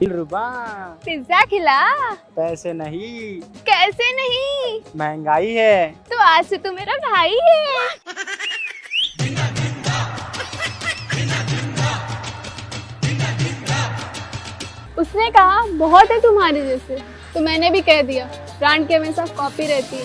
रुपा pizza खिला। पैसे नहीं, कैसे नहीं? महंगाई है। तो आज से तू मेरा भाई है। उसने कहा बहुत है तुम्हारे जैसे, तो मैंने भी कह दिया ब्रांड के हमेशा कॉपी रहती है।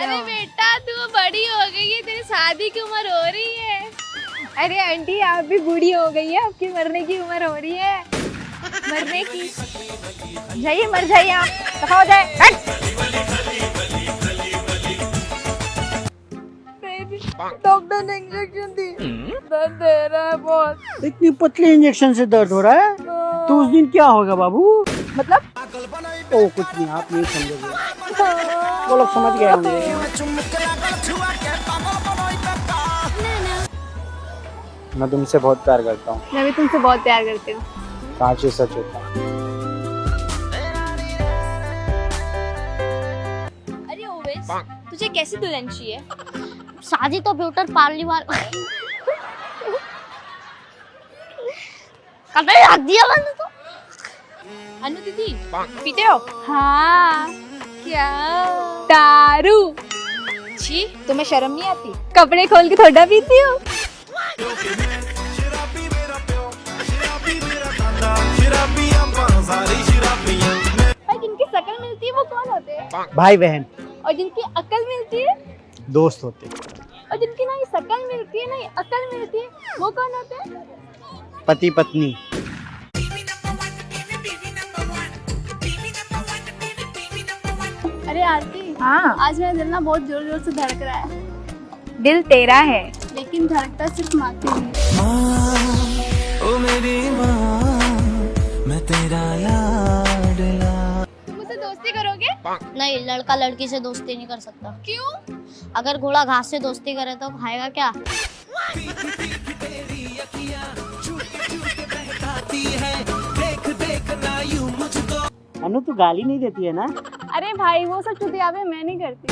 अरे बेटा तू बड़ी हो गई है, तेरी शादी की उम्र हो रही है। अरे आंटी आप भी बूढ़ी हो गई है, आपकी मरने की उम्र हो रही है। मरने की? जाइए मर जाइए आप, दफा हो जाए। डॉक्टर ने इंजेक्शन दी, दर्द दे रहा है बहुत। इतनी पतले इंजेक्शन से दर्द हो रहा है तो उस दिन क्या होगा बाबू? मतलब? ओ कुछ नहीं, आप नहीं समझोगे, वो लोग समझ गए होंगे। मैं तुमसे बहुत प्यार करता हूँ। मैं भी तुमसे बहुत प्यार करती हूँ। काश ये सच होता। अरे ओवेस, तुझे कैसी दुल्हन चाहिए? शादी तो ब्यूटर पार्ली वाल कभी रख दिया मैंने तो। अनु दीदी पीते हो? हाँ। क्या? दारू। छी, तुम्हें शर्म नहीं आती? कपड़े खोल के थोड़ा पीती हो? भाई जिनकी शक्ल मिलती है वो कौन होते हैं? भाई बहन। और जिनकी अकल मिलती है? दोस्त होते। और जिनकी ना ही शक्ल मिलती है ना ही अकल मिलती है वो कौन होते हैं? पति पत्नी। अरे आरती, हाँ आज मेरा दिल ना बहुत जोर जोर से धड़क रहा है। दिल तेरा है लेकिन धड़कता सिर्फ माँ के लिए। ओ मेरी माँ मैं तेरा लाडला। तुम मुझसे दोस्ती करोगे? नहीं, लड़का लड़की से दोस्ती नहीं कर सकता। क्यों? अगर घोड़ा घास से दोस्ती करे तो खाएगा क्या? अनु तू गाली नहीं देती है ना? अरे भाई वो सब चुतियाबे मैं नहीं करती।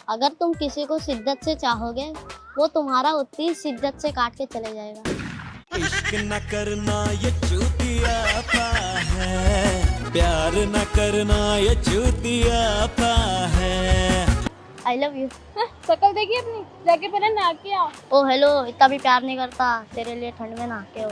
अगर तुम किसी को शिद्दत से चाहोगे वो तुम्हारा उतनी शिद्दत से काट के चले जाएगा। इश्क न करना ये चूतियापा है, प्यार न करना ये चूतियापा है। I love you. शक्ल देखी अपनी, जाके पहले नहा के आओ। ओ हेलो, इतना भी प्यार नहीं करता, तेरे लिए ठंड में नहा के हो।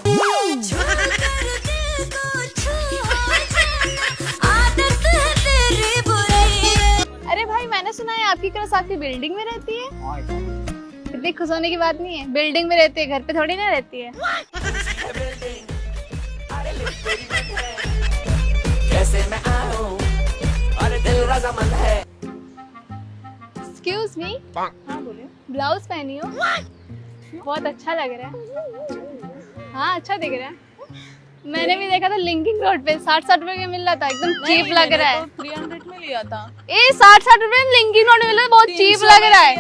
अरे भाई मैंने सुना है आपकी क्लास आपकी बिल्डिंग में रहती है। इतनी खुश होने की बात नहीं है, बिल्डिंग में रहती है, घर पे थोड़ी ना रहती है। कैसे मैं आऊं और दिल रज़ामंद है। Excuse me. हाँ बोलिए। ब्लाउज पहनी हो, बहुत अच्छा लग रहा है। हाँ अच्छा दिख रहा है। मैंने भी देखा था लिंकिंग रोड पे 60-60 रुपए में मिल रहा था, एकदम चीप लग रहा है। 300 में लिया था। 60-60 रुपए में लिंकिंग रोड में मिल रहा है, बहुत चीप लग रहा है।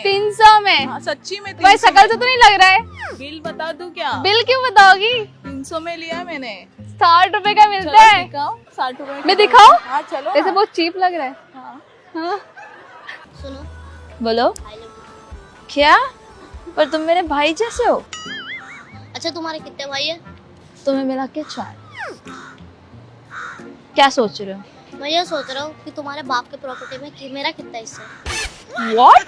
300 में? हाँ, सच्ची में। भाई शकल से तो नहीं लग रहा है। बिल बता दूं क्या? बिल क्यों बताओगी? 300 में लिया मैंने। 60 रुपए का मिलता है। दिखाओ 60 रुपए। मैं दिखाऊं? हाँ चलो। ऐसे बहुत चीप लग रहा है। हाँ। सुनो, बोलो। I love you. क्या? पर तुम मेरे भाई जैसे हो। अच्छा तुम्हारे कितने भाई है? तुम्हें मिला के 4। क्या सोच रहे हो? मैं ये सोच रहा हूँ कि तुम्हारे बाप के प्रॉपर्टी में मेरा कितना हिस्सा है। What?